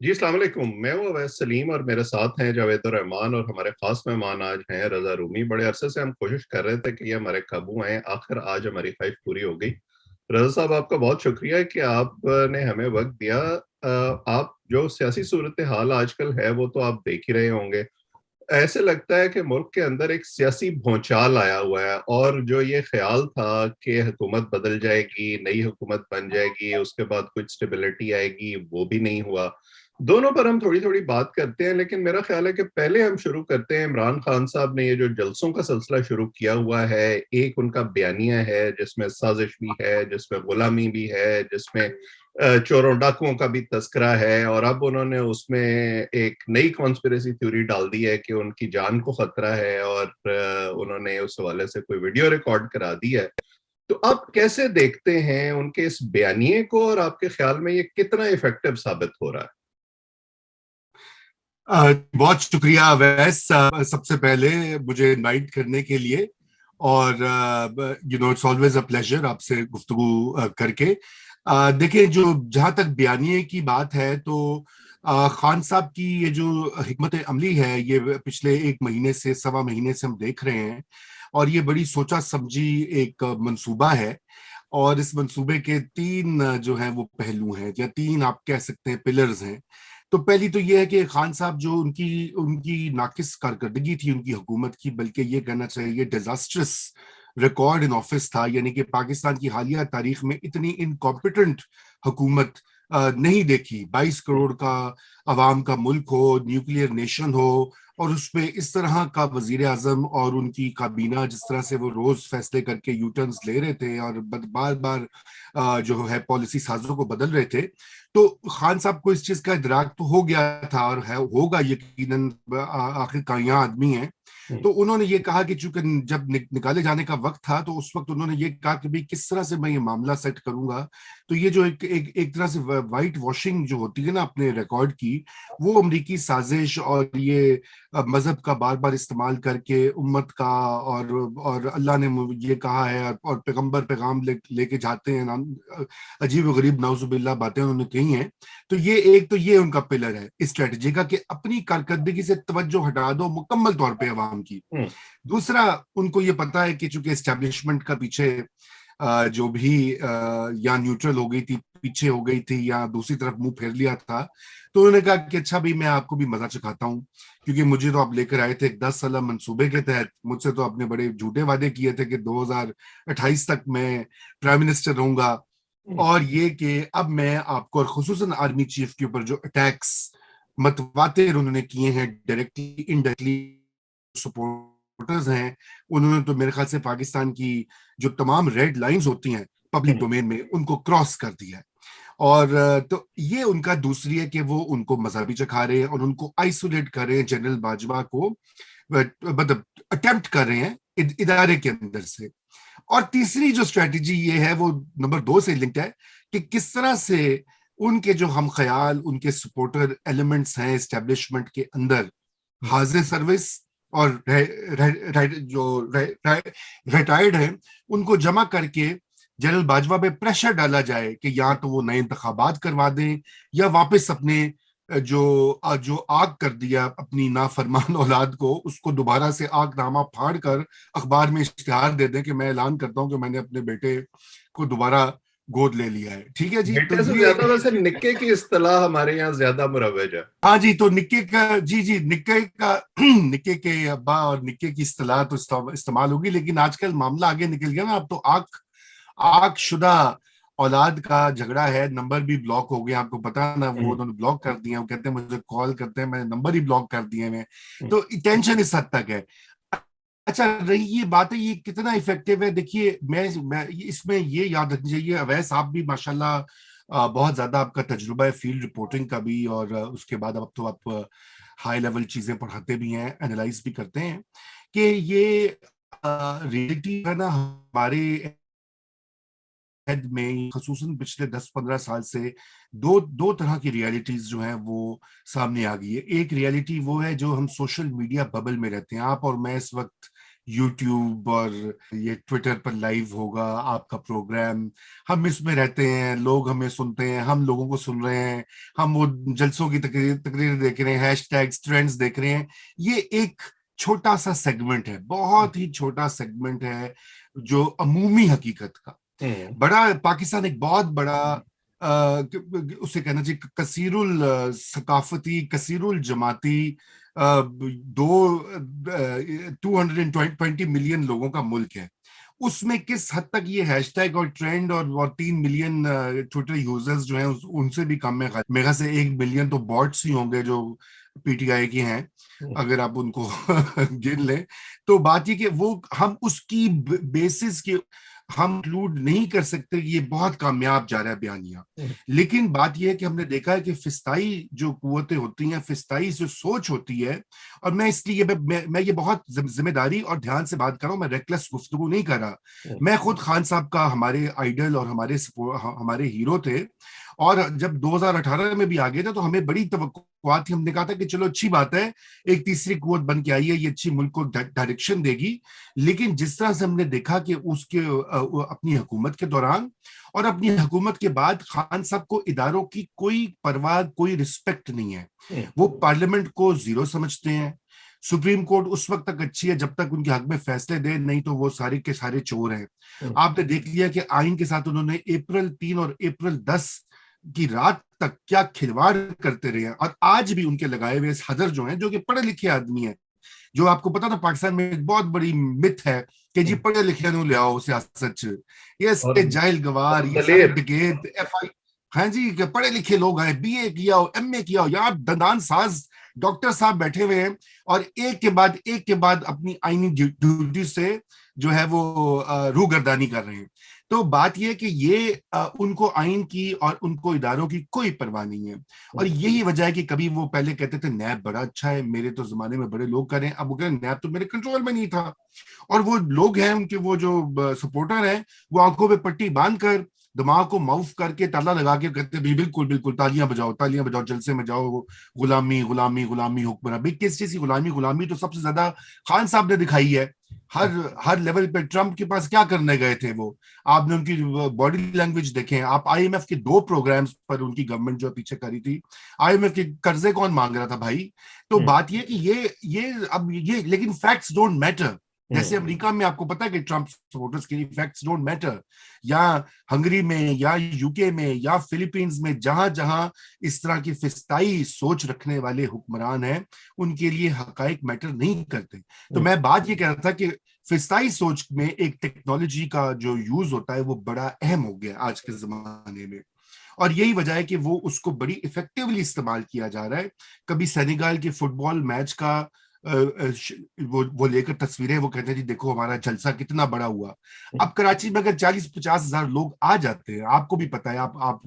جی السلام علیکم، میں ہوں اویس سلیم اور میرے ساتھ ہیں جاوید الرحمان اور ہمارے خاص مہمان آج ہیں رضا رومی۔ بڑے عرصے سے ہم کوشش کر رہے تھے کہ یہ ہمارے قابو آئیں، آخر آج ہماری خواہش پوری ہو گئی۔ رضا صاحب، آپ کا بہت شکریہ کہ آپ نے ہمیں وقت دیا۔ آپ جو سیاسی صورتحال آج کل ہے وہ تو آپ دیکھ ہی رہے ہوں گے۔ ایسے لگتا ہے کہ ملک کے اندر ایک سیاسی بھونچال آیا ہوا ہے، اور جو یہ خیال تھا کہ حکومت بدل جائے گی، نئی حکومت بن جائے گی، اس کے بعد کچھ سٹیبلٹی آئے گی، وہ بھی نہیں ہوا۔ دونوں پر ہم تھوڑی تھوڑی بات کرتے ہیں، لیکن میرا خیال ہے کہ پہلے ہم شروع کرتے ہیں۔ عمران خان صاحب نے یہ جو جلسوں کا سلسلہ شروع کیا ہوا ہے، ایک ان کا بیانیہ ہے جس میں سازش بھی ہے، جس میں غلامی بھی ہے، جس میں چوروں ڈاکوؤں کا بھی تذکرہ ہے، اور اب انہوں نے اس میں ایک نئی کانسپریسی تھیوری ڈال دی ہے کہ ان کی جان کو خطرہ ہے، اور انہوں نے اس حوالے سے کوئی ویڈیو ریکارڈ کرا دی ہے۔ تو آپ کیسے دیکھتے ہیں ان کے اس بیانیے کو، اور آپ کے خیال میں یہ کتنا افیکٹو ثابت ہو رہا ہے؟ بہت شکریہ اویس، سب سے پہلے مجھے انوائٹ کرنے کے لیے، اور اٹس آلویز اے پلیزر آپ سے گفتگو کر کے۔ دیکھیں، جہاں تک بیانیے کی بات ہے تو خان صاحب کی یہ جو حکمت عملی ہے، یہ پچھلے ایک مہینے سے سوا مہینے سے ہم دیکھ رہے ہیں، اور یہ بڑی سوچا سمجھی ایک منصوبہ ہے۔ اور اس منصوبے کے تین جو ہیں وہ پہلو ہیں، یا تین آپ کہہ سکتے ہیں پلرز ہیں۔ تو پہلی تو یہ ہے کہ خان صاحب جو ان کی ناقص کارکردگی تھی ان کی حکومت کی، بلکہ یہ کہنا چاہیے ڈیزاسٹرس ریکارڈ ان آفس تھا، یعنی کہ پاکستان کی حالیہ تاریخ میں اتنی انکمپیٹنٹ حکومت نہیں دیکھی۔ 22 کروڑ کا عوام کا ملک ہو، نیوکلیئر نیشن ہو، اور اس میں اس طرح کا وزیر اعظم اور ان کی کابینہ جس طرح سے وہ روز فیصلے کر کے یو ٹرنز لے رہے تھے اور بار بار جو ہے پالیسی سازوں کو بدل رہے تھے۔ تو خان صاحب کو اس چیز کا ادراک تو ہو گیا تھا، اور ہوگا یقیناً، آخر کائیاں آدمی ہیں۔ تو انہوں نے یہ کہا کہ چونکہ جب نکالے جانے کا وقت تھا تو اس وقت انہوں نے یہ کہا کہ کس طرح سے میں یہ معاملہ سیٹ کروں گا۔ تو یہ جو ایک طرح سے وائٹ واشنگ جو ہوتی ہے نا اپنے ریکارڈ کی، وہ امریکی سازش اور یہ مذہب کا بار بار استعمال کر کے امت کا، اور اللہ نے یہ کہا ہے، اور پیغمبر پیغام لے کے جاتے ہیں، عجیب و غریب نعوذ باللہ باتیں انہوں نے کہی ہیں۔ تو یہ ان کا پلر ہے اسٹریٹجی کا، کہ اپنی کارکردگی سے توجہ ہٹا دو مکمل طور پہ عوام کی۔ دوسرا، ان کو یہ پتا ہے کہ چونکہ اسٹیبلشمنٹ کا پیچھے جو بھی یا نیوٹرل ہو گئی تھی، پیچھے ہو گئی تھی، یا دوسری طرف منہ پھیر لیا تھا، تو انہوں نے کہا کہ اچھا بھی میں آپ کو بھی مزہ چکھاتا ہوں، کیونکہ مجھے تو آپ لے کر آئے تھے ایک 10 سالہ منصوبے کے تحت، مجھ سے تو آپ نے بڑے جھوٹے وعدے کیے تھے کہ 2028 تک میں پرائم منسٹر رہوں گا، اور یہ کہ اب میں آپ کو، اور خصوصاً آرمی چیف کے اوپر جو اٹیکس متواتر انہوں نے کیے ہیں، ڈائریکٹلی انڈائریکٹلی سپورٹرز ہیں، انہوں نے تو میرے خیال سے پاکستان کی جو تمام ریڈ لائنز ہوتی ہیں پبلک ڈومین میں، ان کو کراس کر دیا ہے۔ اور تو یہ ان کا دوسری ہے کہ وہ ان کو مذہبی چکھا رہے ہیں، اور ان کو آئسولیٹ کر رہے ہیں، جنرل باجوہ کو مطلب اٹیمپٹ کر رہے ہیں ادارے کے اندر سے۔ اور تیسری جو اسٹریٹجی یہ ہے وہ نمبر 2 سے لنکڈ ہے، کہ کس طرح سے ان کے جو ہم خیال، ان کے سپورٹر ایلیمنٹس ہیں اسٹیبلشمنٹ کے اندر، حاضر سروس اور جو ریٹائرڈ ہیں، ان کو جمع کر کے جنرل باجوہ پہ پریشر ڈالا جائے کہ یا تو وہ نئے انتخابات کروا دیں، یا واپس اپنے جو آگ کر دیا اپنی نافرمان اولاد کو، اس کو دوبارہ سے آگ نامہ پھاڑ کر اخبار میں اشتہار دے دیں کہ میں اعلان کرتا ہوں کہ میں نے اپنے بیٹے کو دوبارہ گود لے لیا ہے۔ ٹھیک ہے جی، تو بیٹے سے یہ زیادہ ویسے نکے کی اصطلاح ہمارے یہاں زیادہ مروج ہے۔ ہاں جی، تو نکے کا نکے کے ابا اور نکے کی اصطلاح تو استعمال ہوگی، لیکن آج کل معاملہ آگے نکل گیا نا، اب تو آگ شدہ اولاد کا جھگڑا ہے، نمبر بھی بلاک ہو گیا، آپ کو پتا نا، وہ انہوں نے بلاک کر دیا، وہ کہتے ہیں مجھے کال کرتے ہیں، میں نے نمبر ہی بلاک کر دیے میں، تو ٹینشن اس حد تک ہے۔ اچھا، رہی یہ بات ہے یہ کتنا افیکٹو ہے، دیکھیے میں اس میں یہ یاد رکھنی چاہیے، اویس آپ بھی ماشاءاللہ بہت زیادہ آپ کا تجربہ ہے فیلڈ رپورٹنگ کا بھی، اور اس کے بعد اب تو آپ ہائی لیول چیزیں پڑھاتے بھی ہیں، انالائز بھی کرتے ہیں، کہ یہ ریئلٹی ہے نا ہمارے میں، خصوصاً پچھلے 10-15 سال سے دو طرح کی ریالٹیز جو ہیں وہ سامنے آ گئی ہے۔ ایک ریالٹی وہ ہے جو ہم سوشل میڈیا ببل میں رہتے ہیں، آپ اور میں اس وقت یوٹیوب اور یہ ٹویٹر پر لائیو ہوگا آپ کا پروگرام, ہم اس میں رہتے ہیں, لوگ ہمیں سنتے ہیں, ہم لوگوں کو سن رہے ہیں, ہم وہ جلسوں کی تقریر دیکھ رہے ہیں, ہیش ٹیگز ٹرینڈز دیکھ رہے ہیں. یہ ایک چھوٹا سا سیگمنٹ ہے, بہت ہی چھوٹا سیگمنٹ ہے جو عمومی حقیقت کا. بڑا پاکستان ایک بہت بڑا اسے کہنا چاہیے کثیر الثقافتی, کثیر الجماعتی 220 ملین لوگوں کا ملک ہے. اس میں کس حد تک یہ ہیش ٹیگ اور ٹرینڈ اور 3 ملین ٹویٹر یوزرز جو ہیں ان سے بھی کم ہے. میرا سے 1 ملین تو بوٹس ہی ہوں گے جو پی ٹی آئی کی ہیں, اگر آپ ان کو گن لیں. تو بات یہ کہ وہ ہم اس کی بیسس کے ہم انکلوڈ نہیں کر سکتے. یہ بہت کامیاب جا رہا ہے بیانیہ. لیکن بات یہ ہے کہ ہم نے دیکھا ہے کہ فسطائی جو قوتیں ہوتی ہیں, فسطائی جو سوچ ہوتی ہے, اور میں اس لیے میں یہ بہت ذمہ داری اور دھیان سے بات کر رہا ہوں, میں ریکلس گفتگو نہیں کر رہا. میں خود خان صاحب کا ہمارے آئیڈل اور ہمارے ہیرو تھے, اور جب 2018 میں بھی آگے تھے تو ہمیں بڑی توقعات تھی. ہم نے کہا تھا کہ چلو اچھی بات ہے, ایک تیسری قوت بن کے آئی ہے, یہ اچھی ملک کو ڈائریکشن دے گی. لیکن جس طرح سے ہم نے دیکھا کہ اس کے اپنی حکومت کے دوران اور اپنی حکومت کے بعد خان صاحب کو اداروں کی کوئی پرواہ, کوئی رسپیکٹ نہیں ہے. وہ پارلیمنٹ کو زیرو سمجھتے ہیں. سپریم کورٹ اس وقت تک اچھی ہے جب تک ان کے حق میں فیصلے دے, نہیں تو وہ سارے کے سارے چور ہیں. آپ نے دیکھ لیا کہ آئین کے ساتھ انہوں نے اپریل 3 اور اپریل 10 کی رات تک کیا کھلواڑ کرتے رہے ہیں. اور آج بھی ان کے لگائے ہوئے حضر جو ہیں, جو کہ پڑھے لکھے آدمی ہیں, جو آپ کو پتا تھا پاکستان میں ایک بہت بڑی مت ہے کہ جی پڑھے لکھے نو لے آؤ سیاست, یہ جاہل گوار, یہ سارے ڈکیت ایف آئی, ہاں جی پڑھے لکھے لوگ ہیں, بی اے کیا ہو, ایم اے کیا ہو, یہاں دندان ساز ڈاکٹر صاحب بیٹھے ہوئے ہیں, اور ایک کے بعد اپنی آئینی ڈیوٹی سے جو ہے وہ روگردانی کر رہے ہیں. تو بات یہ کہ یہ ان کو آئین کی اور ان کو اداروں کی کوئی پرواہ نہیں ہے. اور یہی وجہ ہے کہ کبھی وہ پہلے کہتے تھے نیب بڑا اچھا ہے, میرے تو زمانے میں بڑے لوگ کریں, اب وہ کہتے نیب تو میرے کنٹرول میں نہیں تھا. اور وہ لوگ ہیں ان کے, وہ جو سپورٹر ہیں, وہ آنکھوں پہ پٹی باندھ کر, دماغ کو معاف کر کے, تالا لگا کے کہتے ہیں بالکل بالکل تالیاں بجاؤ, جلسے میں جاؤ, غلامی غلامی غلامی حکمراں. بھائی کس چیز کی غلامی تو سب سے زیادہ خان صاحب نے دکھائی ہے. ہر لیول پہ ٹرمپ کے پاس کیا کرنے گئے تھے وہ, آپ نے ان کی باڈی لینگویج دیکھیں. آپ آئی ایم ایف کے 2 پروگرامز پر ان کی گورنمنٹ جو پیچھے کری تھی, آئی ایم ایف کے قرضے کون مانگ رہا تھا بھائی. تو بات یہ کہ یہ لیکن فیکٹس ڈونٹ میٹر. جیسے امریکہ میں آپ کو پتا ہے کہ ٹرمپ سپورٹرز کے لیے فیکٹس ڈونٹ میٹر, یا ہنگری میں یا یو کے میں یا فلپینز میں, جہاں جہاں اس طرح کی فسطائی سوچ رکھنے والے حکمران ہیں, ان کے لیے حقائق میٹر نہیں کرتے. تو میں بات یہ کہہ رہا تھا کہ فسطائی سوچ میں ایک ٹیکنالوجی کا جو یوز ہوتا ہے وہ بڑا اہم ہو گیا آج کے زمانے میں, اور یہی وجہ ہے کہ وہ اس کو بڑی افیکٹولی استعمال کیا جا رہا ہے. کبھی سینیگال کے فٹ بال میچ کا وہ لے کر تصویریں, وہ کہتے ہیں جی دیکھو ہمارا جلسہ کتنا بڑا ہوا. اب کراچی میں اگر 40-50 ہزار لوگ آ جاتے ہیں, آپ کو بھی پتا ہے, آپ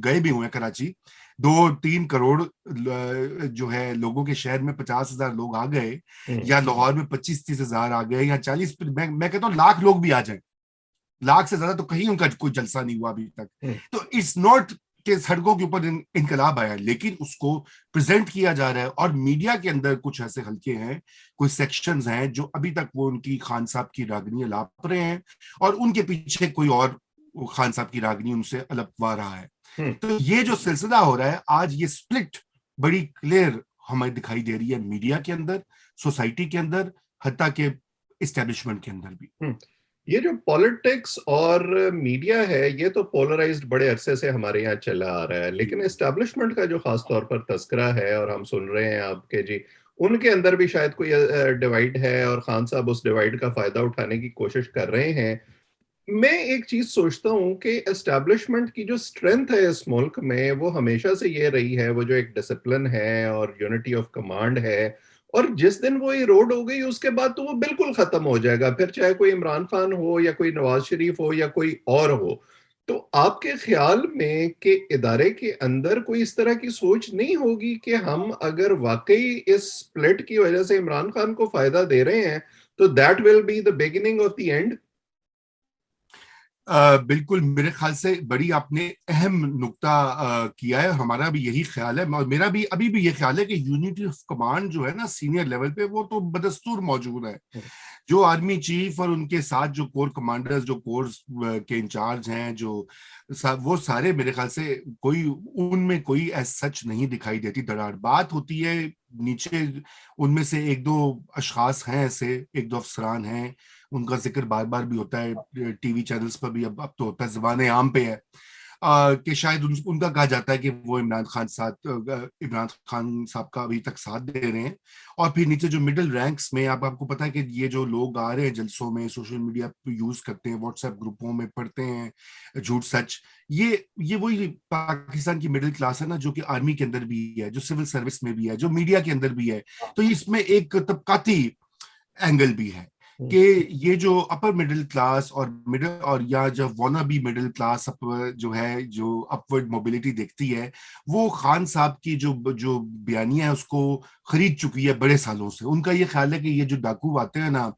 گئے بھی ہوئے کراچی, 2-3 کروڑ جو ہے لوگوں کے شہر میں 50 ہزار لوگ آ گئے, یا لاہور میں 25-30 ہزار آ گئے, یا 40, میں کہتا ہوں لاکھ لوگ بھی آ جائیں, لاکھ سے زیادہ تو کہیں ان کا کوئی جلسہ نہیں ہوا ابھی تک. تو اٹس ناٹ کہ سڑکوں کے اوپر انقلاب آیا, لیکن اس کو پریزنٹ کیا جا رہا ہے. اور میڈیا کے اندر کچھ ایسے حلقے ہیں, کوئی سیکشنز ہیں جو ابھی تک وہ ان کی خان صاحب کی راگنی الاپ رہے ہیں, اور ان کے پیچھے کوئی اور خان صاحب کی راگنی ان سے الپوا رہا ہے. تو یہ جو سلسلہ ہو رہا ہے آج, یہ سپلٹ بڑی کلیئر ہمیں دکھائی دے رہی ہے میڈیا کے اندر, سوسائٹی کے اندر, حتیٰ کہ اسٹیبلشمنٹ کے اندر بھی. یہ جو پالیٹکس اور میڈیا ہے, یہ تو پولرائزڈ بڑے عرصے سے ہمارے یہاں چلا آ رہا ہے, لیکن اسٹیبلشمنٹ کا جو خاص طور پر تذکرہ ہے, اور ہم سن رہے ہیں آپ کے جی, ان کے اندر بھی شاید کوئی ڈیوائیڈ ہے, اور خان صاحب اس ڈیوائیڈ کا فائدہ اٹھانے کی کوشش کر رہے ہیں. میں ایک چیز سوچتا ہوں کہ اسٹیبلشمنٹ کی جو اسٹرینتھ ہے اس ملک میں, وہ ہمیشہ سے یہ رہی ہے, وہ جو ایک ڈسپلن ہے اور یونٹی آف کمانڈ ہے, اور جس دن وہ ایروڈ ہو گئی اس کے بعد تو وہ بالکل ختم ہو جائے گا, پھر چاہے کوئی عمران خان ہو یا کوئی نواز شریف ہو یا کوئی اور ہو. تو آپ کے خیال میں کہ ادارے کے اندر کوئی اس طرح کی سوچ نہیں ہوگی کہ ہم اگر واقعی اس سپلٹ کی وجہ سے عمران خان کو فائدہ دے رہے ہیں تو that will be the beginning of the end? بالکل میرے خیال سے بڑی آپ نے اہم نقطہ کیا ہے. ہمارا بھی یہی خیال ہے اور میرا بھی ابھی بھی یہ خیال ہے کہ یونٹی آف کمانڈ جو ہے نا سینئر لیول پہ وہ تو بدستور موجود ہے. جو آرمی چیف اور ان کے ساتھ جو کور کمانڈرز جو کورس کے انچارج ہیں جو وہ سارے میرے خیال سے کوئی ان میں کوئی ایس سچ نہیں دکھائی دیتی دراڑ. بات ہوتی ہے نیچے ان میں سے ایک دو اشخاص ہیں ایسے ایک دو افسران ہیں ان کا ذکر بار بار بھی ہوتا ہے ٹی وی چینلز پر بھی اب تو ہوتا ہے زبان عام پہ ہے کہ شاید ان کا کہا جاتا ہے کہ وہ عمران خان صاحب کا ابھی تک ساتھ دے رہے ہیں. اور پھر نیچے جو مڈل رینکس میں آپ کو پتا ہے کہ یہ جو لوگ آ رہے ہیں جلسوں میں سوشل میڈیا پہ یوز کرتے ہیں واٹس ایپ گروپوں میں پڑھتے ہیں جھوٹ سچ, یہ وہی پاکستان کی مڈل کلاس ہے نا جو کہ آرمی کے اندر بھی ہے جو سول سروس میں بھی ہے جو میڈیا کے اندر بھی ہے. تو اس میں ایک طبقاتی اینگل بھی ہے کہ یہ جو اپر مڈل کلاس اور مڈل اور یا جو وانا بی مڈل کلاس جو ہے جو اپورڈ موبلٹی دیکھتی ہے وہ خان صاحب کی جو بیانیہ ہے اس کو خرید چکی ہے بڑے سالوں سے. ان کا یہ خیال ہے کہ یہ جو ڈاکو آتے ہیں نا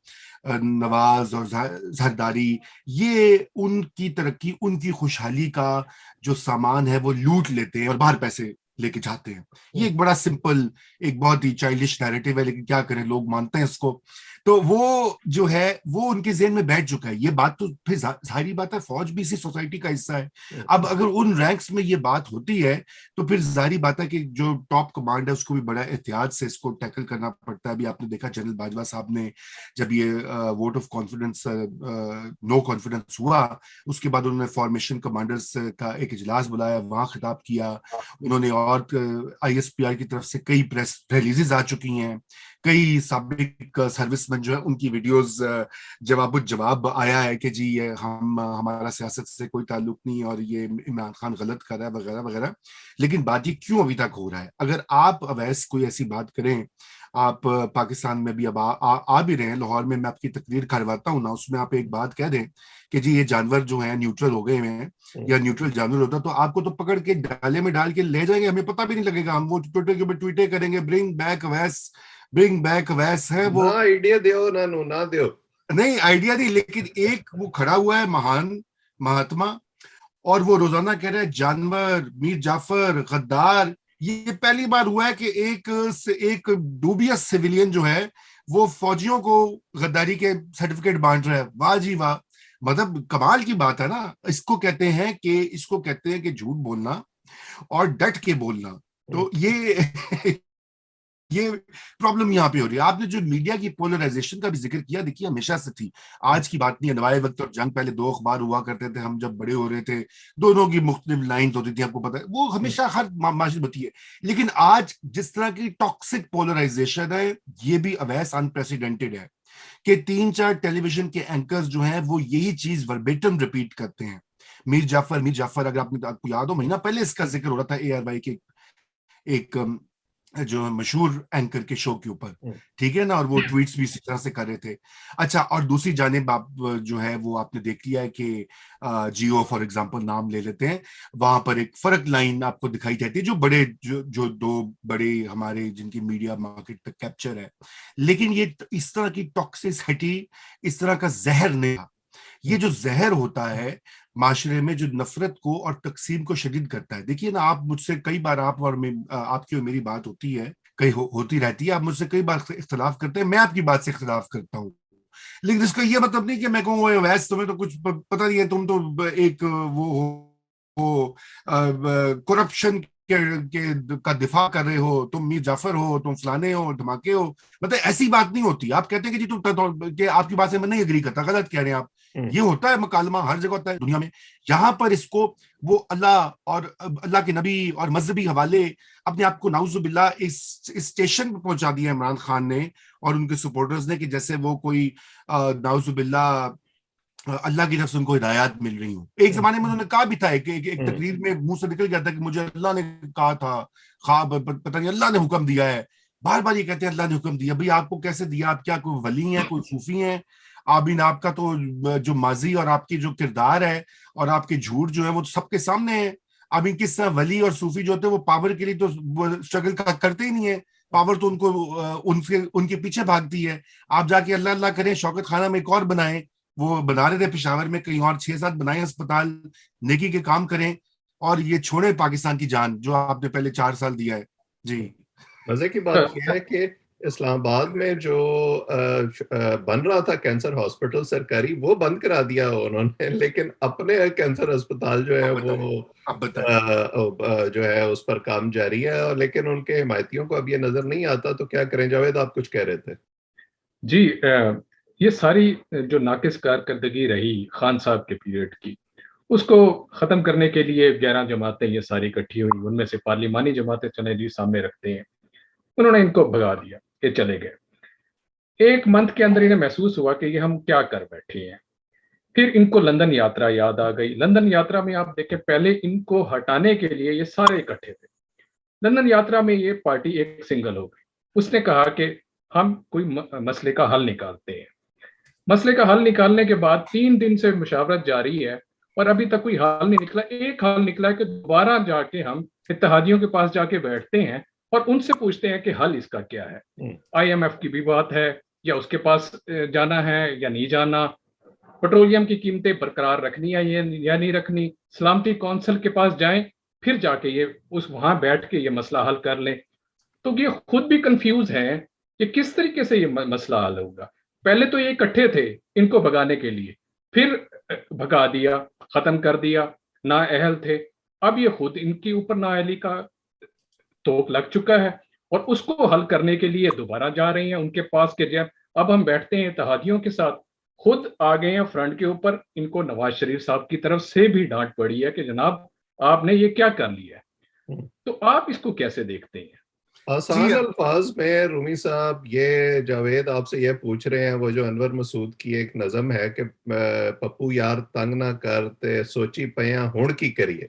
نواز اور زرداری یہ ان کی ترقی ان کی خوشحالی کا جو سامان ہے وہ لوٹ لیتے ہیں اور باہر پیسے لے کے جاتے ہیں. یہ ایک بڑا سمپل ایک بہت ہی چائلڈش نیریٹو ہے لیکن کیا کریں لوگ مانتے ہیں اس کو. تو وہ جو ہے وہ ان کے ذہن میں بیٹھ چکا ہے. یہ بات تو پھر ظاہری بات ہے فوج بھی اسی سوسائٹی کا حصہ ہے. اب اگر ان رینکس میں یہ بات ہوتی ہے تو پھر ظاہری بات ہے کہ جو ٹاپ کمانڈ ہے اس کو بھی بڑا احتیاط سے اس کو ٹیکل کرنا پڑتا ہے. ابھی آپ نے دیکھا جنرل باجوہ صاحب نے جب یہ vote of confidence no confidence ہوا اس کے بعد انہوں نے فارمیشن کمانڈرز کا ایک اجلاس بلایا وہاں خطاب کیا. انہوں نے اور آئی ایس پی آر کی طرف سے کئی پریس ریلیزز آ چکی ہیں. کئی سابق سروس مین جو ہے ان کی ویڈیوز جواب آیا ہے کہ جی یہ ہمارا سیاست سے کوئی تعلق نہیں اور یہ عمران خان غلط کر رہا ہے وغیرہ وغیرہ. لیکن بات یہ کیوں ابھی تک ہو رہا ہے؟ اگر آپ اویس کوئی ایسی بات کریں آپ پاکستان میں بھی اب آ بھی رہے ہیں لاہور میں آپ کی تقریر کرواتا ہوں نا اس میں آپ ایک بات کہہ دیں کہ جی یہ جانور جو ہیں نیوٹرل ہو گئے ہیں یا نیوٹرل جانور ہوتا تو آپ کو تو پکڑ کے ڈالے میں ڈال کے لے جائیں گے ہمیں پتہ بھی نہیں لگے گا. ہم وہ ٹویٹر کے اوپر ٹویٹیں کریں گے برنگ بیک اویس ہے وہ آئیڈیا دیو نہ دیو نہیں آئیڈیا نہیں لیکن ایک وہ کھڑا ہوا ہے مہان مہاتما اور وہ روزانہ کہہ رہے ہیں جانور میر جعفر غدار. یہ پہلی بار ہوا ہے کہ ایک ڈوبیس سیویلین جو ہے وہ فوجیوں کو غداری کے سرٹیفکیٹ بانٹ رہا ہے. واہ جی واہ, مطلب کمال کی بات ہے نا. اس کو کہتے ہیں کہ جھوٹ بولنا اور ڈٹ کے بولنا. تو یہ پرابلم یہاں پہ ہو رہی ہے. آپ نے جو میڈیا کی پولرائزیشن کا بھی ذکر کیا دیکھیے ہمیشہ سے تھی آج کی بات نہیں ہے. نوائے وقت اور جنگ پہلے دو اخبار ہوا کرتے تھے ہم جب بڑے ہو رہے تھے دونوں کی مختلف لائنز ہوتی تھی آپ کو پتا ہے وہ ہمیشہ ہر معاشرے ہوتی ہے. لیکن آج جس طرح کی ٹاکسک پولرائزیشن ہے یہ بھی اویس انپریسیڈنٹڈ ہے کہ 3-4 ٹیلی ویژن کے اینکرز جو ہیں وہ یہی چیز وربیٹم ریپیٹ کرتے ہیں. میر جعفر اگر آپ کو یاد ہو مہینہ پہلے اس کا ذکر ہو رہا تھا اے آر وائی کے ایک جو مشہور اینکر کے شو کے اوپر ٹھیک ہے نا اور وہ ٹویٹس بھی اسی طرح سے کر رہے تھے. اچھا اور دوسری جانب آپ جو ہے وہ آپ نے دیکھ لیا ہے کہ جیو فار ایگزامپل نام لے لیتے ہیں وہاں پر ایک فرق لائن آپ کو دکھائی دیتی ہے جو دو بڑے ہمارے جن کی میڈیا مارکیٹ پہ کیپچر ہے. لیکن یہ اس طرح کی ٹاکسسٹی اس طرح کا زہر نہیں. یہ جو زہر ہوتا ہے معاشرے میں جو نفرت کو اور تقسیم کو شدید کرتا ہے. دیکھیے نا آپ مجھ سے کئی بار آپ کی اور میری بات ہوتی ہے کئی ہوتی رہتی ہے. آپ مجھ سے کئی بار اختلاف کرتے ہیں میں آپ کی بات سے اختلاف کرتا ہوں لیکن اس کا یہ مطلب نہیں کہ میں کہوں ویس تمہیں تو کچھ پتہ نہیں ہے تم تو ایک وہ کرپشن کا دفاع کر رہے ہو تم میر جعفر ہو تم فلانے ہو دھماکے ہو. مطلب ایسی بات نہیں ہوتی. آپ کہتے ہیں کہ جی کہ آپ کی بات سے میں نہیں اگری کرتا غلط کہہ رہے ہیں آپ. یہ ہوتا ہے مکالمہ ہر جگہ ہوتا ہے دنیا میں. یہاں پر اس کو وہ اللہ اور اللہ کے نبی اور مذہبی حوالے اپنے آپ کو نعوذ باللہ اس اسٹیشن پہ پہنچا دیا عمران خان نے اور ان کے سپورٹرز نے کہ جیسے وہ کوئی نعوذ باللہ اللہ کی طرف سے ان کو ہدایات مل رہی ہوں. ایک زمانے میں انہوں نے کہا بھی تھا کہ ایک تقریر میں منہ سے نکل گیا تھا کہ مجھے اللہ نے کہا تھا خواب پتہ نہیں اللہ نے حکم دیا ہے. بار بار یہ کہتے ہیں اللہ نے حکم دیا. بھئی آپ کو کیسے دیا؟ آپ کیا کوئی ولی ہیں کوئی صوفی ہیں؟ آپ کا تو جو ماضی اور آپ کی جو کردار ہے اور آپ کے جھوٹ جو ہے وہ سب کے سامنے ہے. اب کس طرح ولی اور صوفی جو ہوتے ہیں وہ پاور کے لیے تو اسٹرگل کرتے ہی نہیں ہے. پاور تو ان کو ان کے پیچھے بھاگتی ہے. آپ جا کے اللہ اللہ کریں شوکت خانہ میں ایک اور بنائیں وہ بنا رہے تھے پشاور میں کہیں اور 6-7 بنائے اسپتال, نیکی کے کام کریں, اور یہ چھوڑے پاکستان کی جان جو آپ نے پہلے 4 سال دیا ہے. جی مزے کی بات یہ ہے کہ اسلام آباد میں جو بن رہا تھا کینسر ہاسپٹل سرکاری, وہ بند کرا دیا انہوں نے, لیکن اپنے کینسر اسپتال جو ہے وہ اب بتائیں. جو ہے اس پر کام جاری ہے, لیکن ان کے حمایتیوں کو اب یہ نظر نہیں آتا. تو کیا کریں جاوید, آپ کچھ کہہ رہے تھے. جی, یہ ساری جو ناقص کارکردگی رہی خان صاحب کے پیریڈ کی, اس کو ختم کرنے کے لیے 11 جماعتیں یہ ساری اکٹھی ہوئی, ان میں سے پارلیمانی جماعتیں چلے جی سامنے رکھتے ہیں, انہوں نے ان کو بھگا دیا, یہ چلے گئے. 1 منتھ کے اندر انہیں محسوس ہوا کہ یہ ہم کیا کر بیٹھے ہیں. پھر ان کو لندن یاترا یاد آ گئی. لندن یاترا میں آپ دیکھیں, پہلے ان کو ہٹانے کے لیے یہ سارے اکٹھے تھے. لندن یاترا میں یہ پارٹی ایک سنگل ہو گئی. اس نے کہا کہ ہم کوئی مسئلے کا حل نکالتے ہیں. مسئلے کا حل نکالنے کے بعد 3 دن سے مشاورت جاری ہے اور ابھی تک کوئی حل نہیں نکلا. ایک حل نکلا ہے کہ دوبارہ جا کے ہم اتحادیوں کے پاس جا کے بیٹھتے ہیں اور ان سے پوچھتے ہیں کہ حل اس کا کیا ہے. IMF کی بھی بات ہے, یا اس کے پاس جانا ہے یا نہیں جانا, پیٹرولیم کی قیمتیں برقرار رکھنی ہے یا نہیں رکھنی, سلامتی کونسل کے پاس جائیں, پھر جا کے یہ وہاں بیٹھ کے یہ مسئلہ حل کر لیں. تو یہ خود بھی کنفیوز ہیں کہ کس طریقے سے یہ مسئلہ حل ہوگا. پہلے تو یہ اکٹھے تھے ان کو بھگانے کے لیے, پھر بھگا دیا, ختم کر دیا, نااہل تھے. اب یہ خود ان کے اوپر نااہلی کا توق لگ چکا ہے اور اس کو حل کرنے کے لیے دوبارہ جا رہے ہیں ان کے پاس کہ جب اب ہم بیٹھتے ہیں اتحادیوں کے ساتھ. خود آ گئے ہیں فرنٹ کے اوپر. ان کو نواز شریف صاحب کی طرف سے بھی ڈانٹ پڑی ہے کہ جناب آپ نے یہ کیا کر لیا ہے. تو آپ اس کو کیسے دیکھتے ہیں؟ آسان الفاظ میں رومی صاحب, یہ جاوید آپ سے یہ پوچھ رہے ہیں, وہ جو انور مسعود کی ایک نظم ہے کہ پپو یار تنگ نہ کرتے سوچی پیاں ہن کی کریے.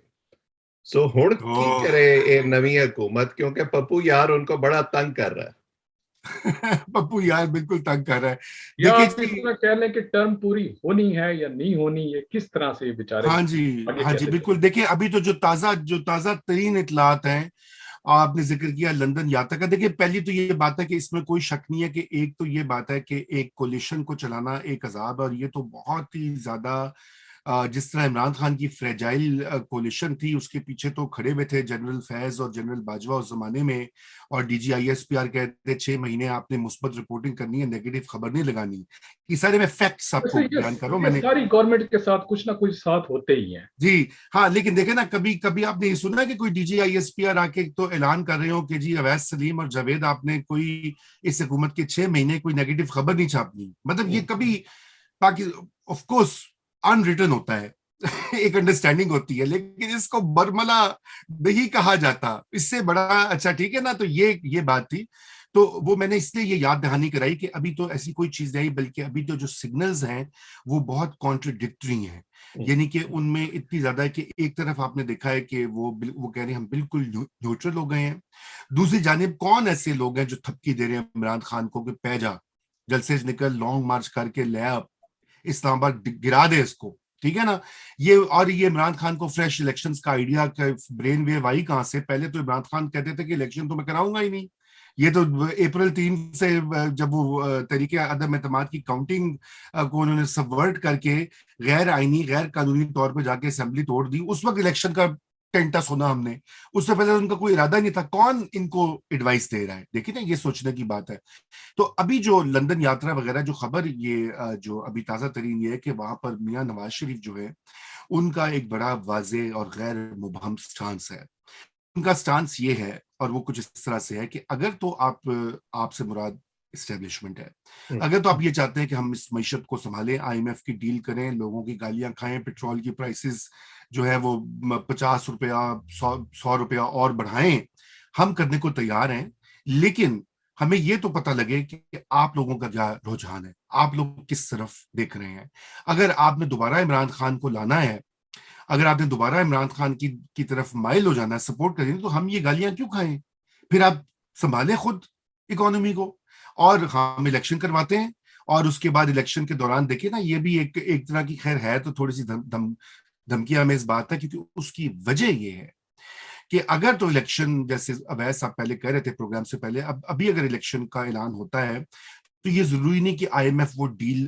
سو ہن کی کرے اے نوی حکومت, کیونکہ پپو یار ان کو بڑا تنگ کر رہا ہے. پپو یار بالکل تنگ کر رہا ہے. یا آپ اس طرح کہہ لیں کہ ٹرم پوری ہونی ہے یا نہیں ہونی, یہ کس طرح سے بیچارے. ہاں جی بالکل. دیکھیں ابھی تو جو تازہ ترین اطلاعات ہیں, آپ نے ذکر کیا لندن یاترا کا. دیکھیں پہلی تو یہ بات ہے کہ اس میں کوئی شک نہیں ہے کہ ایک تو یہ بات ہے کہ ایک کولیشن کو چلانا ایک عذاب, اور یہ تو بہت ہی زیادہ جس طرح عمران خان کی فریجائل کولیشن تھی, اس کے پیچھے تو کھڑے ہوئے تھے جنرل فیض اور جنرل باجوہ اس زمانے میں, اور DGISPR کہتے 6 مہینے آپ نے مثبت رپورٹنگ کرنی ہے, نیگیٹو خبر نہیں لگانی. یہ سارے میں فیکٹس آپ کو بیان کر رہا ہوں. میں نے ساری گورنمنٹ کے ساتھ کچھ نہ کچھ ساتھ ہوتے ہی ہیں. جی ہاں, لیکن دیکھیں نا کبھی آپ نے یہ سنا کہ کوئی DGISPR آ کے تو اعلان کر رہے ہو کہ جی اویس سلیم اور جاوید آپ نے کوئی اس حکومت کے 6 مہینے کوئی نیگیٹو خبر نہیں چھاپنی. مطلب یہ کبھی آف کورس ان ریٹن ہوتا ہے, ایک انڈرسٹینڈنگ ہوتی ہے, لیکن اس کو برملا نہیں کہا جاتا. اس سے بڑا اچھا ٹھیک ہے نا. تو یہ بات تھی. تو وہ میں نے اس لیے یہ یاد دہانی کرائی کہ ابھی تو ایسی کوئی چیز نہیں, بلکہ ابھی تو جو سگنلز ہیں وہ بہت کانٹرڈکٹری ہیں. یعنی کہ ان میں اتنی زیادہ ہے کہ ایک طرف آپ نے دیکھا ہے کہ وہ کہہ رہے ہیں ہم بالکل نیوٹرل ہو گئے ہیں, دوسری جانب کون ایسے لوگ ہیں جو تھپکی دے رہے ہیں عمران خان کو کہ پہ جا, جلسے سے نکل, لانگ مارچ کر کے لے آپ اسلام آباد گرا دے اس کو, ٹھیک ہے نا. یہ عمران خان کو فریش الیکشنز کا آئیڈیا برین ویو آئی کہاں سے. پہلے تو عمران خان کہتے تھے کہ الیکشن تو میں کراؤں گا ہی نہیں. یہ تو اپریل 3 سے جب وہ تحریک عدم اعتماد کی کاؤنٹنگ کو انہوں نے سبورٹ کر کے غیر آئینی غیر قانونی طور پہ جا کے اسمبلی توڑ دی, اس وقت الیکشن کا ٹینٹا سونا ہم نے. اس سے پہلے ان کا کوئی ارادہ نہیں تھا. کون ان کو ایڈوائس دے رہا ہے؟ دیکھیں نا, یہ سوچنے کی بات ہے. تو ابھی جو لندن یاترا وغیرہ جو خبر, یہ جو ابھی تازہ ترین یہ ہے کہ وہاں پر میاں نواز شریف جو ہے ان کا ایک بڑا واضح اور غیر مبہم سٹانس ہے. ان کا سٹانس یہ ہے, اور وہ کچھ اس طرح سے ہے کہ اگر تو آپ سے مراد اسٹیبلشمنٹ ہے, اگر تو آپ یہ چاہتے ہیں کہ ہم اس معیشت کو سنبھالیں, IMF کی ڈیل کریں, لوگوں کی گالیاں کھائیں, پیٹرول کی پرائسز جو ہے وہ 50 روپیہ 100 روپیہ اور بڑھائیں, ہم کرنے کو تیار ہیں. لیکن ہمیں یہ تو پتہ لگے کہ آپ لوگوں کا کیا رجحان ہے, آپ لوگ کس طرف دیکھ رہے ہیں. اگر آپ نے دوبارہ عمران خان کو لانا ہے, اگر آپ نے دوبارہ عمران خان کی طرف مائل ہو جانا ہے, سپورٹ کریں, تو ہم یہ گالیاں کیوں کھائیں؟ پھر آپ سنبھالیں خود اکانومی کو, اور ہم الیکشن کرواتے ہیں, اور اس کے بعد الیکشن کے دوران دیکھیں نا, یہ بھی ایک طرح کی خیر ہے تو تھوڑی سی دھمکیاں ہمیں اس بات ہے, کیونکہ اس کی وجہ یہ ہے کہ اگر تو الیکشن, جیسے اویس آپ پہلے کہہ رہے تھے پروگرام سے پہلے, ابھی اگر الیکشن کا اعلان ہوتا ہے تو یہ ضروری نہیں کہ IMF وہ ڈیل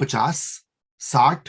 50, 60,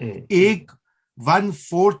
1/4